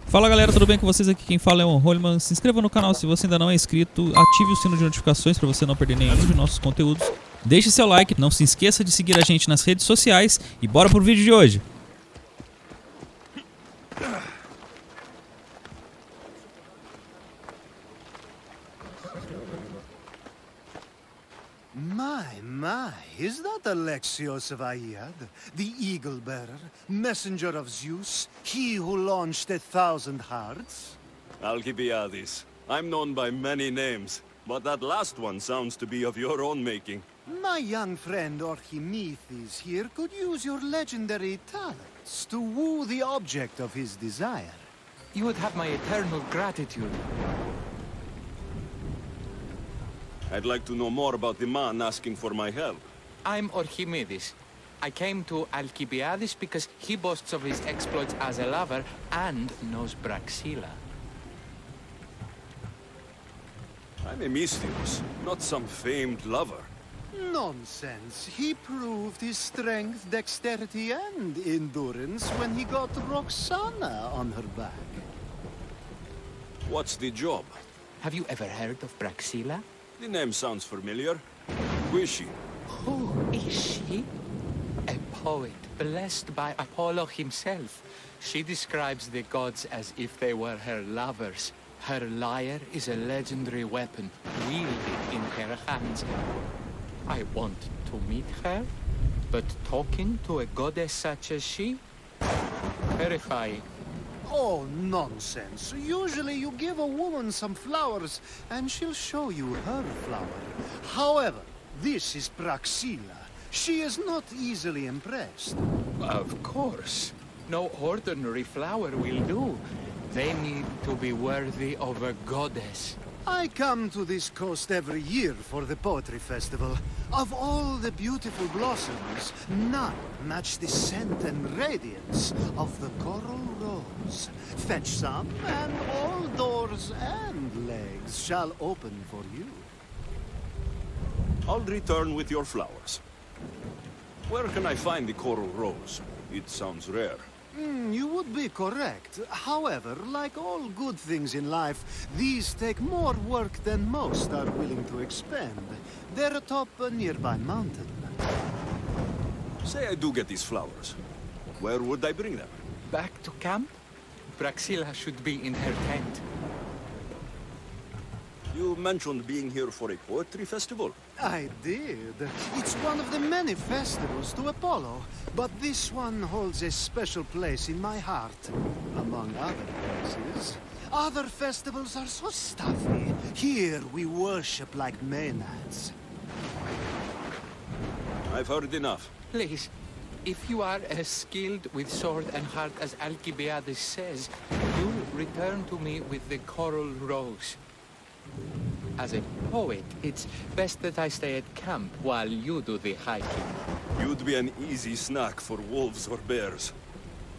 Fala galera, tudo bem com vocês? Aqui quem fala é o Holman. Se inscreva no canal se você ainda não é inscrito, ative o sino de notificações para você não perder nenhum de nossos conteúdos. Deixe seu like, não se esqueça de seguir a gente nas redes sociais e bora pro vídeo de hoje. My, is that Alexios of Aiad, the Eagle-Bearer, messenger of Zeus, he who launched 1,000 hearts? Alcibiades. I'm known by many names, but that last one sounds to be of your own making. My young friend Archimedes here could use your legendary talents to woo the object of his desire. You would have my eternal gratitude. I'd like to know more about the man asking for my help. I'm Archimedes. I came to Alcibiades because he boasts of his exploits as a lover and knows Praxila. I'm a Mystios, not some famed lover. Nonsense. He proved his strength, dexterity, and endurance when he got Roxana on her back. What's the job? Have you ever heard of Praxila? The name sounds familiar. Who is she? Who is she? A poet blessed by Apollo himself. She describes the gods as if they were her lovers. Her lyre is a legendary weapon, wielded in her hands. I want to meet her, but talking to a goddess such as she? Terrifying. Oh, nonsense. Usually you give a woman some flowers, and she'll show you her flower. However, this is Praxila. She is not easily impressed. Of course. No ordinary flower will do. They need to be worthy of a goddess. I come to this coast every year for the Poetry Festival. Of all the beautiful blossoms, none match the scent and radiance of the coral rose. Fetch some, and all doors and legs shall open for you. I'll return with your flowers. Where can I find the coral rose? It sounds rare. You would be correct. However, like all good things in life, these take more work than most are willing to expend. They're atop a nearby mountain. Say I do get these flowers. Where would I bring them? Back to camp? Praxila should be in her tent. You mentioned being here for a poetry festival. I did. It's one of the many festivals to Apollo, but this one holds a special place in my heart, among other places. Other festivals are so stuffy. Here we worship like maenads. I've heard enough. Please, if you are as skilled with sword and heart as Alcibiades says, do return to me with the coral rose. As a poet, it's best that I stay at camp while you do the hiking. You'd be an easy snack for wolves or bears.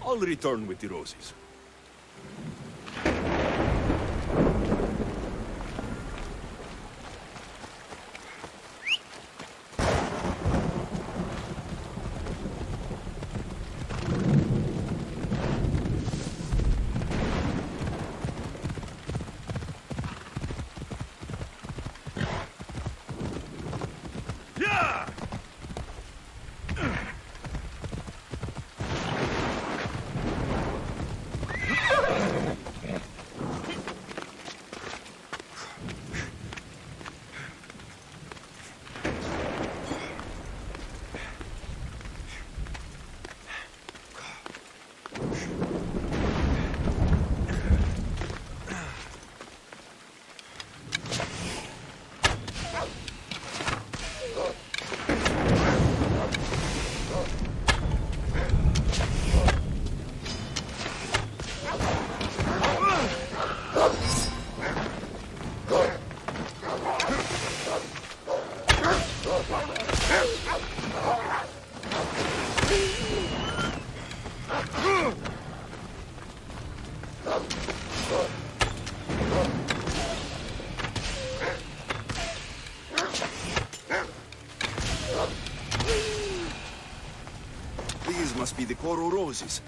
I'll return with the roses. These must be the coral roses.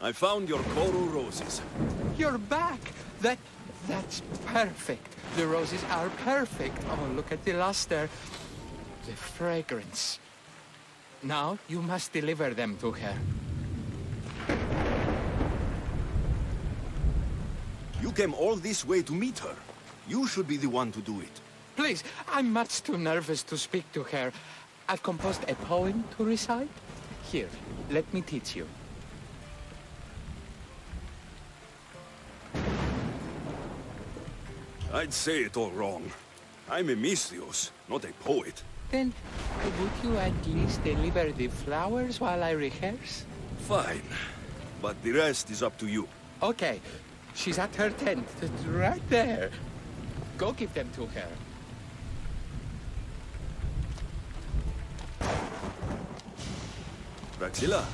I found your coral roses. You're back! That's perfect. The roses are perfect. Oh, look at the luster. The fragrance. Now you must deliver them to her. You came all this way to meet her. You should be the one to do it. Please, I'm much too nervous to speak to her. I've composed a poem to recite. Here, let me teach you. I'd say it all wrong. I'm a Misthios, not a poet. Then, would you at least deliver the flowers while I rehearse? Fine. But the rest is up to you. Okay, she's at her tent, right there. Go give them to her. Praxilla,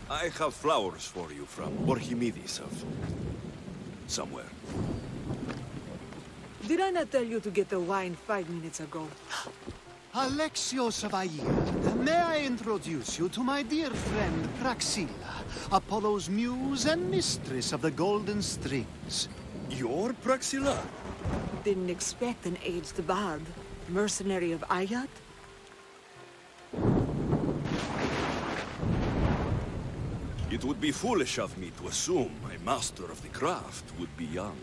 I have flowers for you from Archimedes of somewhere. Did I not tell you to get the wine 5 minutes ago? Alexios of Aeaea, may I introduce you to my dear friend Praxilla, Apollo's muse and mistress of the golden strings. You're Praxilla? Didn't expect an aged bard. Mercenary of Aeaea? It would be foolish of me to assume a master of the craft would be young.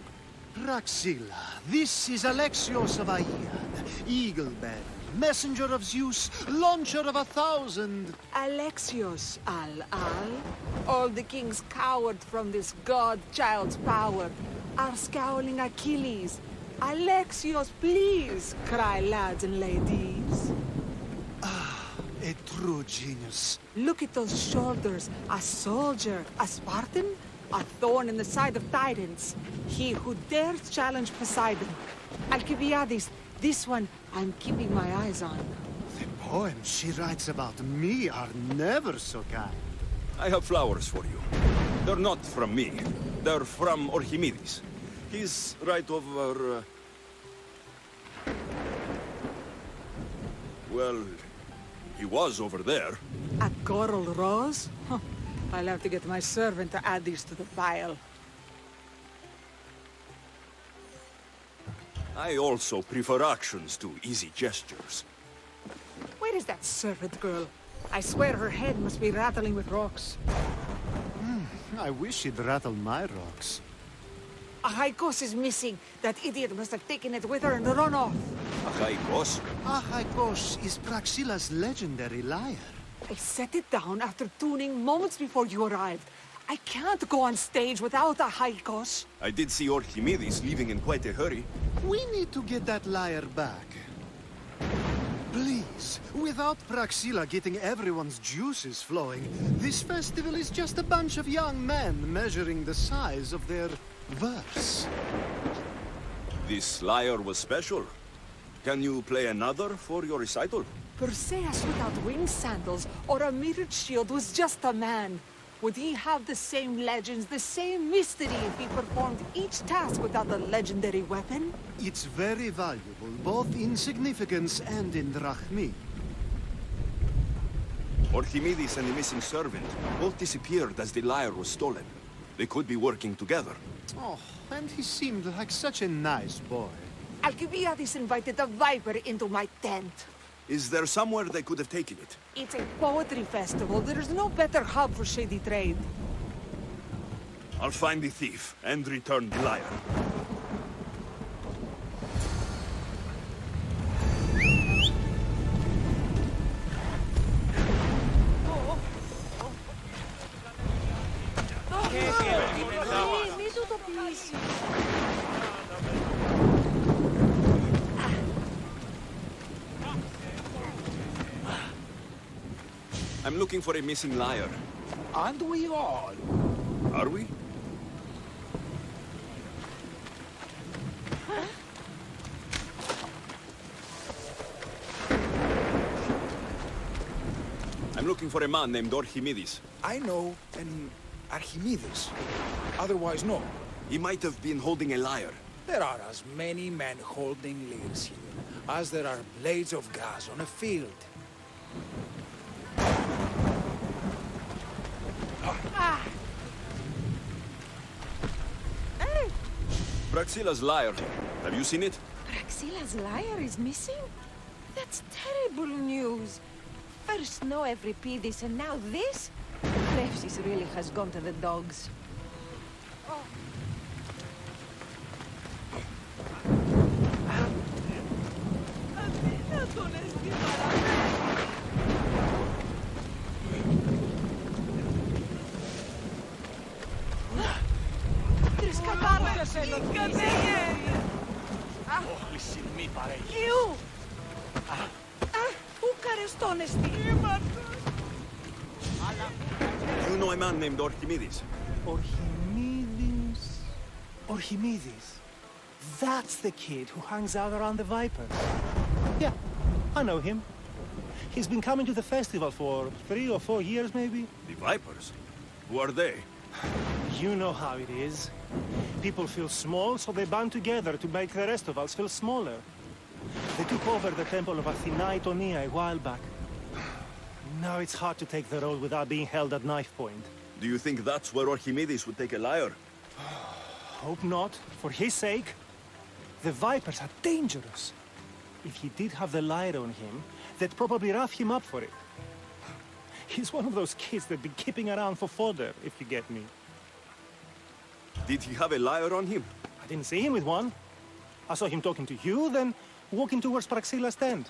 Praxilla, this is Alexios of Aeaea, Eagle-bearer, messenger of Zeus, launcher of 1,000... Alexios, Al. All the kings cowered from this god-child's power. Our scowling Achilles. Alexios, please, cry lads and ladies. A true genius. Look at those shoulders. A soldier, a Spartan, a thorn in the side of titans. He who dares challenge Poseidon. Alcibiades, this one I'm keeping my eyes on. The poems she writes about me are never so kind. I have flowers for you. They're not from me. They're from Archimedes. He's right over... Well, he was over there. A coral rose? Huh. I'll have to get my servant to add these to the file. I also prefer actions to easy gestures. Where is that servant girl? I swear her head must be rattling with rocks. I wish she'd rattle my rocks. Achaikos is missing. That idiot must have taken it with her and run off. Achaikos? Achaikos is Praxilla's legendary lyre. I set it down after tuning moments before you arrived. I can't go on stage without Achaikos. I did see Archimedes leaving in quite a hurry. We need to get that lyre back. Please, without Praxilla getting everyone's juices flowing, this festival is just a bunch of young men measuring the size of their verse. This lyre was special. Can you play another for your recital? Perseus without winged sandals or a mirrored shield was just a man. Would he have the same legends, the same mystery if he performed each task without the legendary weapon? It's very valuable, both in significance and in drachmi. Archimedes and the missing servant both disappeared as the lyre was stolen. They could be working together. Oh, and he seemed like such a nice boy. Alcibiades invited a viper into my tent. Is there somewhere they could have taken it? It's a poetry festival. There's no better hub for shady trade. I'll find the thief and return the lyre. I'm looking for a missing lyre. Aren't we all? Are we? I'm looking for a man named Archimedes. I know an Archimedes. Otherwise, no. He might have been holding a lyre. There are as many men holding lyres here as there are blades of grass on a field. Praxila's lyre. Have you seen it? Praxila's lyre is missing? That's terrible news. First snow every Pedis and now this? Prepsis really has gone to the dogs. You know a man named Archimedes? Archimedes. Archimedes. That's the kid who hangs out around the Vipers. Yeah, I know him. He's been coming to the festival for 3 or 4 years, maybe. The Vipers? Who are they? You know how it is. People feel small, so they band together to make the rest of us feel smaller. They took over the temple of Athena Itonia a while back. Now it's hard to take the road without being held at knife point. Do you think that's where Archimedes would take a lyre? Hope not, for his sake. The Vipers are dangerous. If he did have the lyre on him, they'd probably rough him up for it. He's one of those kids that'd be keeping around for fodder, if you get me. Did he have a lyre on him? I didn't see him with one. I saw him talking to you, then walking towards Praxila's tent.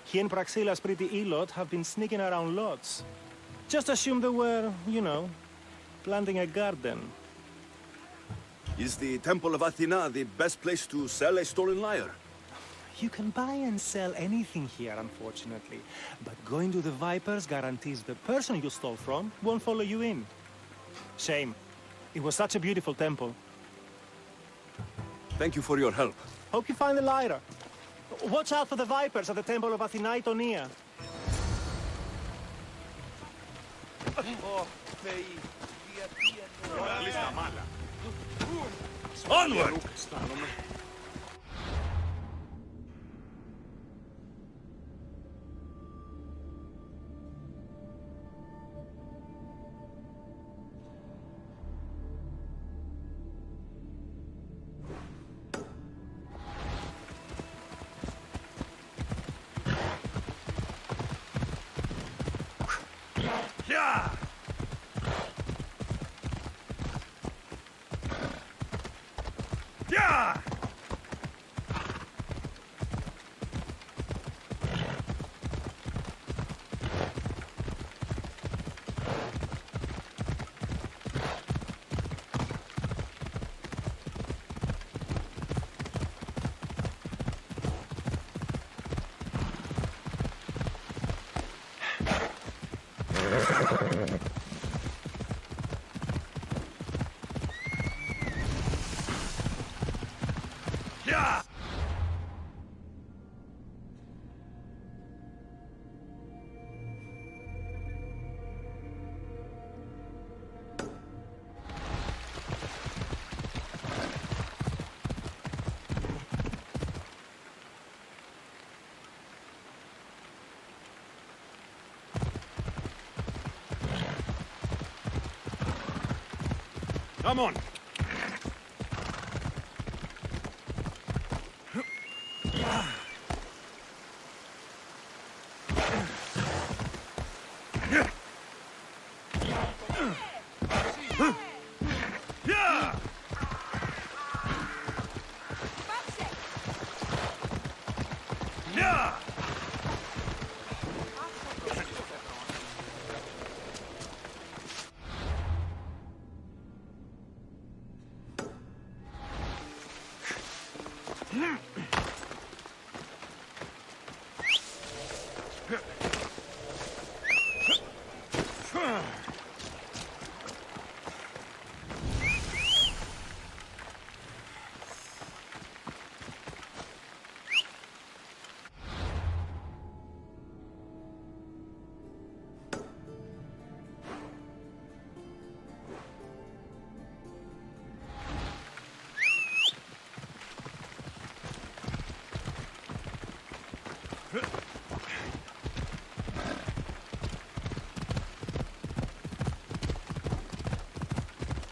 He and Praxila's pretty elot have been sneaking around lots. Just assume they were, you know, planting a garden. Is the Temple of Athena the best place to sell a stolen lyre? You can buy and sell anything here, unfortunately. But going to the Vipers guarantees the person you stole from won't follow you in. Shame. It was such a beautiful temple. Thank you for your help. Hope you find the lyre. Watch out for the Vipers at the Temple of Athena Itonia. Onward! Yeah! Yeah! Yeah! Come on!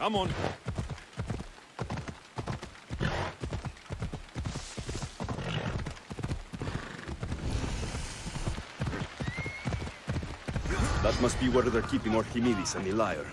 Come on. That must be where they're keeping Archimedes and the lyre.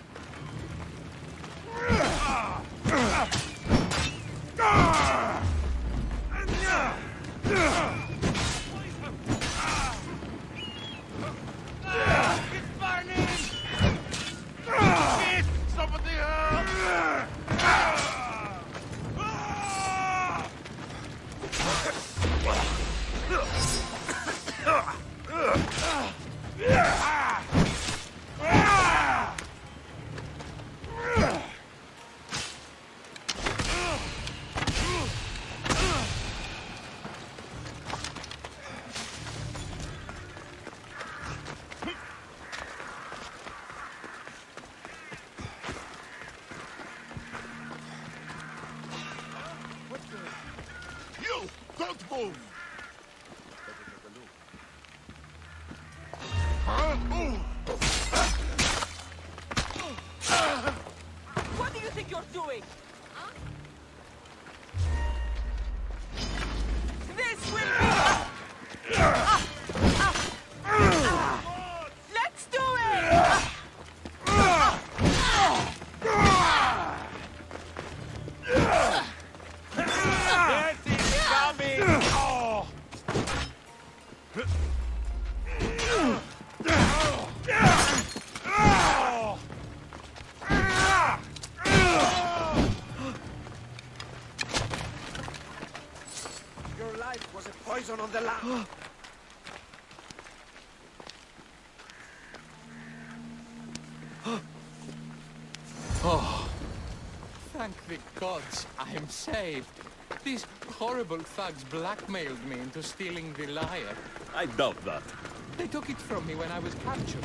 You! Don't move! What do you think you're doing? Huh? This will be... Let's do it! Your life was a poison on the land. Thank the gods, I am saved. These horrible thugs blackmailed me into stealing the lyre. I doubt that. They took it from me when I was captured.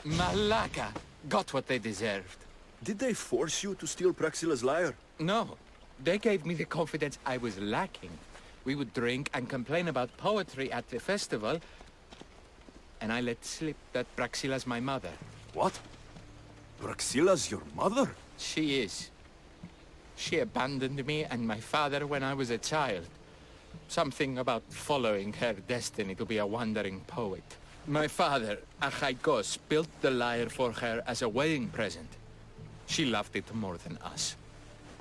Malaka got what they deserved. Did they force you to steal Praxila's lyre? No, they gave me the confidence I was lacking. We would drink and complain about poetry at the festival, and I let slip that Praxila's my mother. What? Praxila's your mother? She is. She abandoned me and my father when I was a child. Something about following her destiny to be a wandering poet. My father, Achaikos, built the lyre for her as a wedding present. She loved it more than us.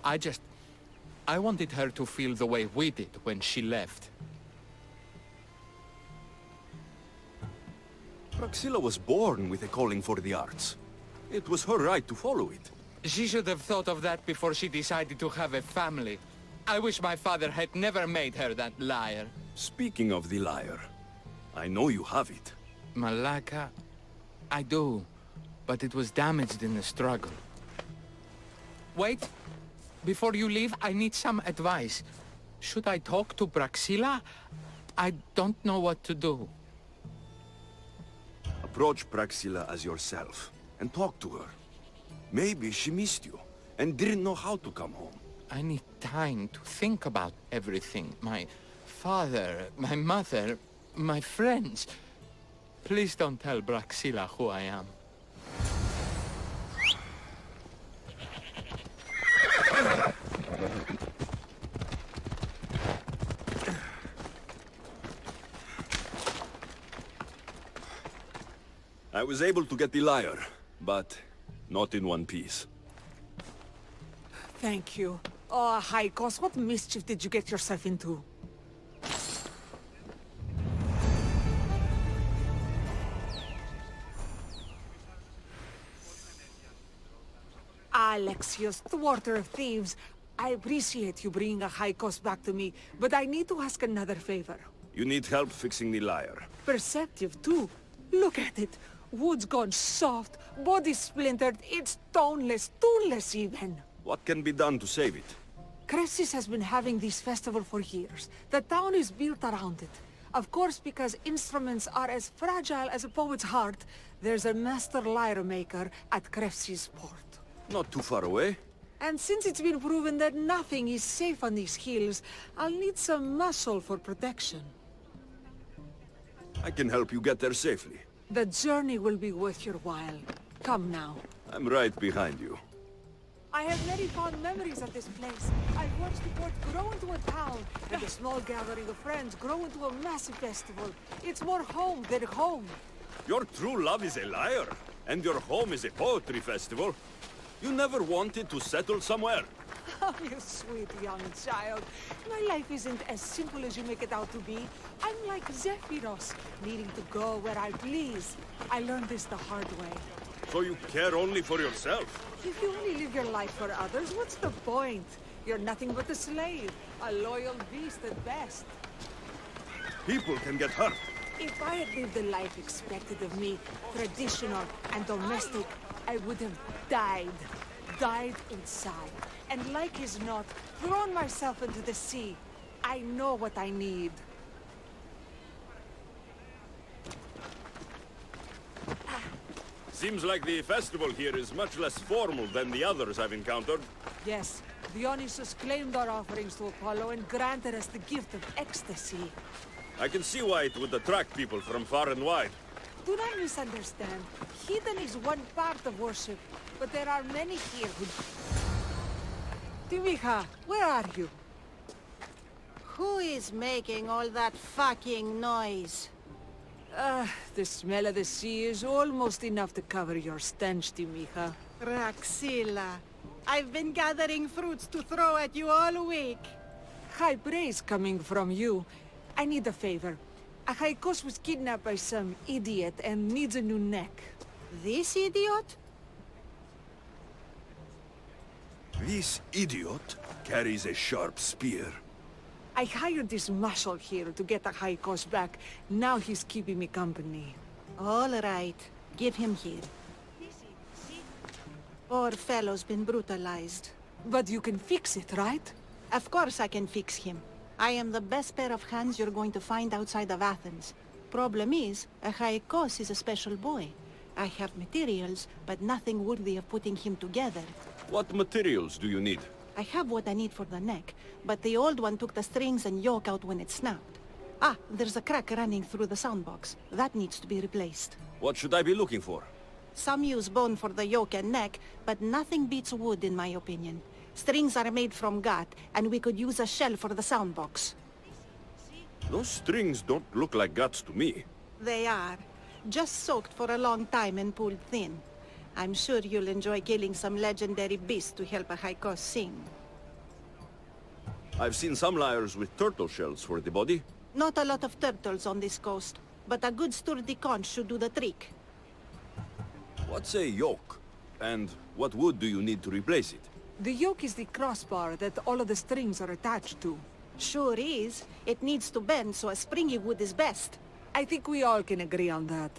I wanted her to feel the way we did when she left. Praxila was born with a calling for the arts. It was her right to follow it. She should have thought of that before she decided to have a family. I wish my father had never made her that lyre. Speaking of the lyre, I know you have it. Malaka, I do, but it was damaged in the struggle. Wait, before you leave, I need some advice. Should I talk to Praxila? I don't know what to do. Approach Praxila as yourself and talk to her. Maybe she missed you and didn't know how to come home. I need time to think about everything. My father, my mother, my friends. Please don't tell Praxila who I am. I was able to get the lyre, but not in one piece. Thank you. Oh, Haikos, what mischief did you get yourself into? Alexios, thwarter of thieves. I appreciate you bringing a Haikos back to me, but I need to ask another favor. You need help fixing the lyre. Perceptive, too. Look at it. Wood's gone soft, body splintered, it's toneless, tuneless even. What can be done to save it? Cressis has been having this festival for years. The town is built around it. Of course, because instruments are as fragile as a poet's heart, there's a master lyre maker at Cressis port. Not too far away. And since it's been proven that nothing is safe on these hills, I'll need some muscle for protection. I can help you get there safely. The journey will be worth your while. Come now. I'm right behind you. I have very fond memories of this place. I've watched the port grow into a town, and a small gathering of friends grow into a massive festival. It's more home than home. Your true love is a liar, and your home is a poetry festival. You never wanted to settle somewhere. Oh, you sweet young child. My life isn't as simple as you make it out to be. I'm like Zephyros, needing to go where I please. I learned this the hard way. So you care only for yourself? If you only live your life for others, what's the point? You're nothing but a slave, a loyal beast at best. People can get hurt. If I had lived the life expected of me, traditional and domestic, I would have died inside. And like as not, thrown myself into the sea. I know what I need. Seems like the festival here is much less formal than the others I've encountered. Yes, Dionysus claimed our offerings to Apollo and granted us the gift of ecstasy. I can see why it would attract people from far and wide. Do not misunderstand. Heathen is one part of worship, but there are many here who... Timiha, where are you? Who is making all that fucking noise? The smell of the sea is almost enough to cover your stench, Timiha. Praxilla, I've been gathering fruits to throw at you all week. High praise coming from you. I need a favor. Achaikos was kidnapped by some idiot and needs a new neck. This idiot? This idiot carries a sharp spear. I hired this muscle here to get Achaikos back. Now he's keeping me company. All right, give him here. Poor fellow's been brutalized. But you can fix it, right? Of course I can fix him. I am the best pair of hands you're going to find outside of Athens. Problem is, Achaikos is a special boy. I have materials, but nothing worthy of putting him together. What materials do you need? I have what I need for the neck, but the old one took the strings and yoke out when it snapped. Ah, there's a crack running through the soundbox. That needs to be replaced. What should I be looking for? Some use bone for the yoke and neck, but nothing beats wood in my opinion. Strings are made from gut, and we could use a shell for the soundbox. Those strings don't look like guts to me. They are. Just soaked for a long time and pulled thin. I'm sure you'll enjoy killing some legendary beasts to help Achaikos sing. I've seen some lyres with turtle shells for the body. Not a lot of turtles on this coast, but a good sturdy conch should do the trick. What's a yoke? And what wood do you need to replace it? The yoke is the crossbar that all of the strings are attached to. Sure is. It needs to bend, so a springy wood is best. I think we all can agree on that.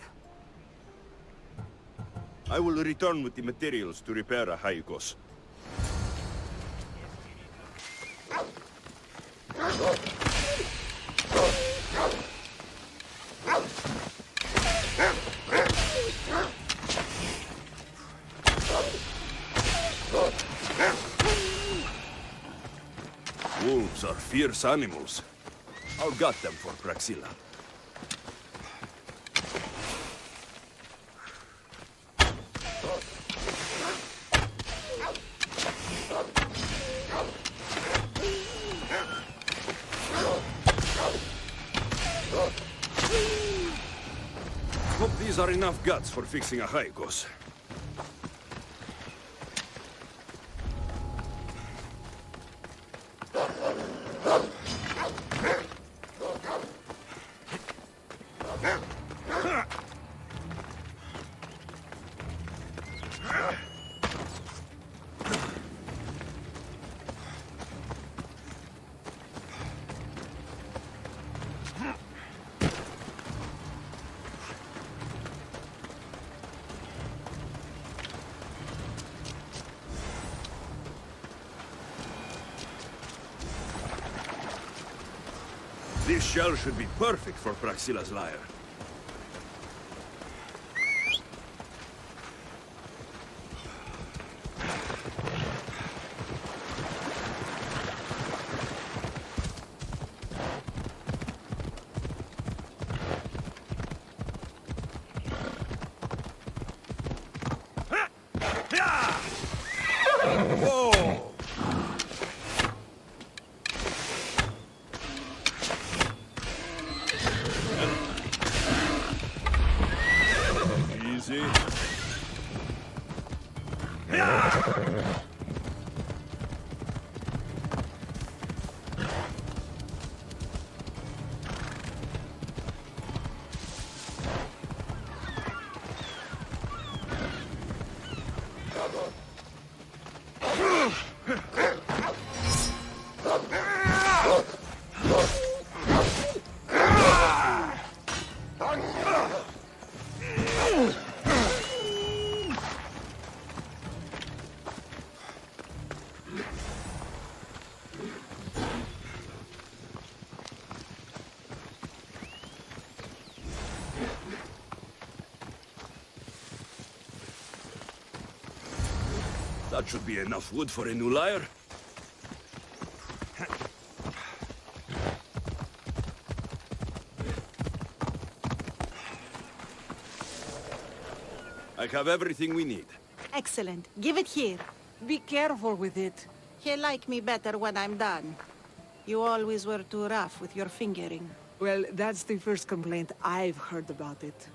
I will return with the materials to repair Achaikos. Wolves are fierce animals. I'll gut them for Praxilla. Hope these are enough guts for fixing Achaikos. This shell should be perfect for Praxilla's lyre. That should be enough wood for a new lyre. I have everything we need. Excellent. Give it here. Be careful with it. He'll like me better when I'm done. You always were too rough with your fingering. Well, that's the first complaint I've heard about it.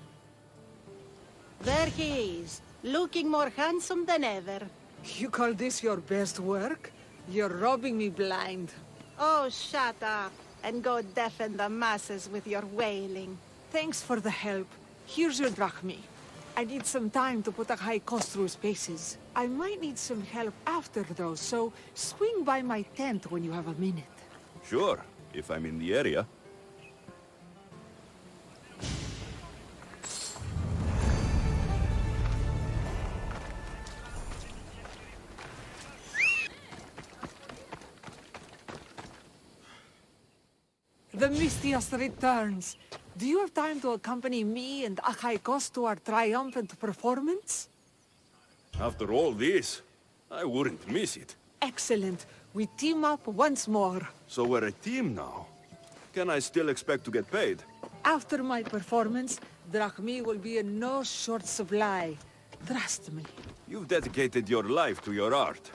There he is, looking more handsome than ever. You call this your best work? You're robbing me blind. Oh, shut up, and go deafen the masses with your wailing. Thanks for the help. Here's your drachmi. I need some time to put a high cost through spaces. I might need some help after though, so swing by my tent when you have a minute. Sure, if I'm in the area. The Mistias returns. Do you have time to accompany me and Achaikos to our triumphant performance? After all this, I wouldn't miss it. Excellent. We team up once more. So we're a team now. Can I still expect to get paid? After my performance, drachmi will be in no short supply. Trust me. You've dedicated your life to your art.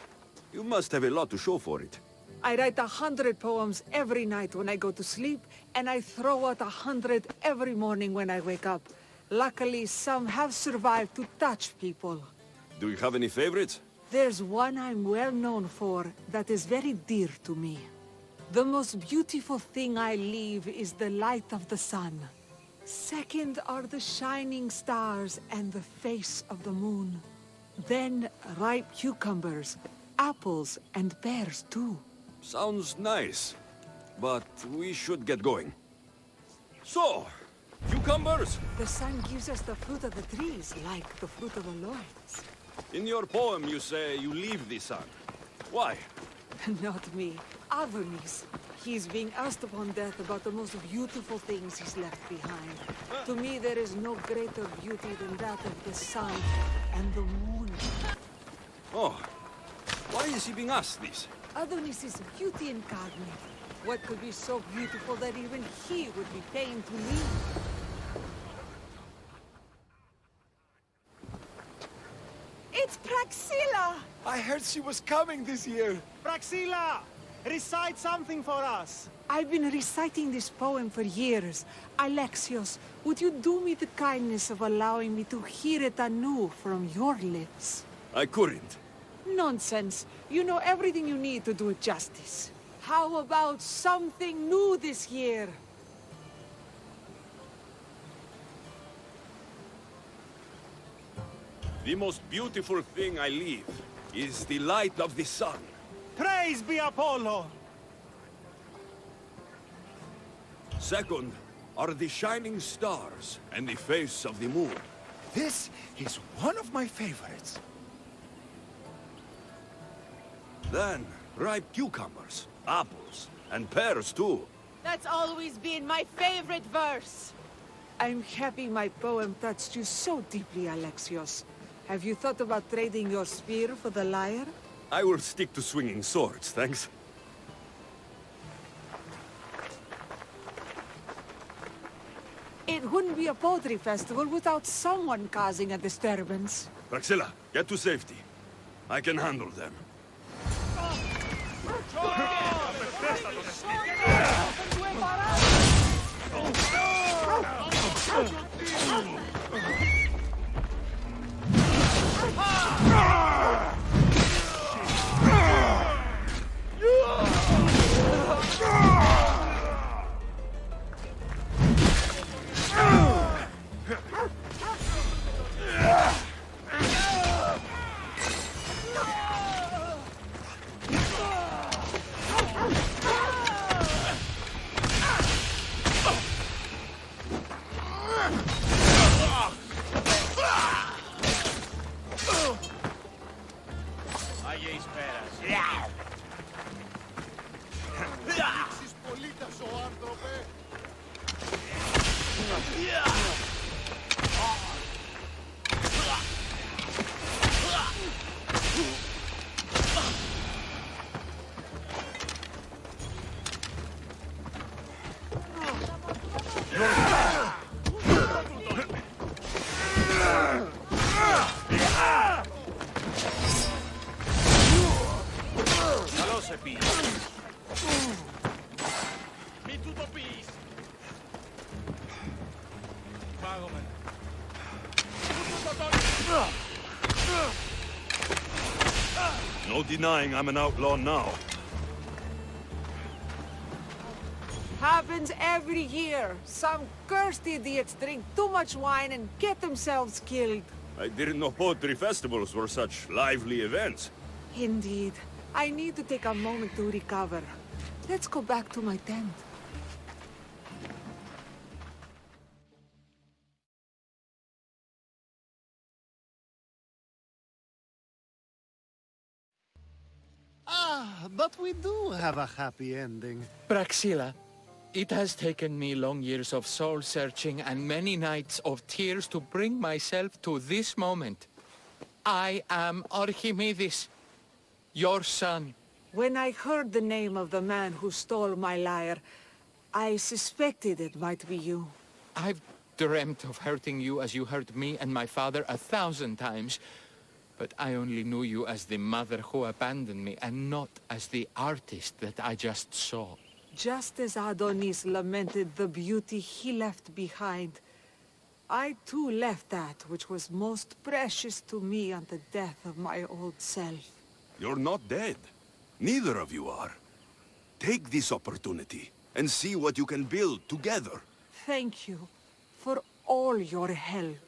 You must have a lot to show for it. I write 100 poems every night when I go to sleep, and I throw out 100 every morning when I wake up. Luckily, some have survived to touch people. Do you have any favorites? There's one I'm well known for that is very dear to me. The most beautiful thing I leave is the light of the sun. Second are the shining stars and the face of the moon. Then ripe cucumbers, apples, and pears too. Sounds nice, but we should get going. So, cucumbers? The sun gives us the fruit of the trees, like the fruit of the lords. In your poem you say you leave the sun. Why? Not me. Adonis. He's being asked upon death about the most beautiful things he's left behind. To me, there is no greater beauty than that of the sun and the moon. Oh, why is he being asked this? Adonis is beauty incarnate. What could be so beautiful that even he would be pained to leave? It's Praxilla! I heard she was coming this year. Praxilla! Recite something for us. I've been reciting this poem for years. Alexios, would you do me the kindness of allowing me to hear it anew from your lips? I couldn't. Nonsense. You know everything you need to do it justice. How about something new this year? The most beautiful thing I leave is the light of the sun. Praise be Apollo! Second are the shining stars and the face of the moon. This is one of my favorites. Then, ripe cucumbers, apples, and pears too. That's always been my favorite verse. I'm happy my poem touched you so deeply, Alexios. Have you thought about trading your spear for the lyre? I will stick to swinging swords, thanks. It wouldn't be a poetry festival without someone causing a disturbance. Praxilla, get to safety. I can handle them. No denying I'm an outlaw now. Happens every year. Some cursed idiots drink too much wine and get themselves killed. I didn't know poetry festivals were such lively events. Indeed. I need to take a moment to recover. Let's go back to my tent. Ah, but we do have a happy ending. Praxilla, it has taken me long years of soul-searching and many nights of tears to bring myself to this moment. I am Archimedes, your son. When I heard the name of the man who stole my lyre, I suspected it might be you. I've dreamt of hurting you as you hurt me and my father 1,000 times. But I only knew you as the mother who abandoned me, and not as the artist that I just saw. Just as Adonis lamented the beauty he left behind, I too left that which was most precious to me on the death of my old self. You're not dead. Neither of you are. Take this opportunity and see what you can build together. Thank you for all your help.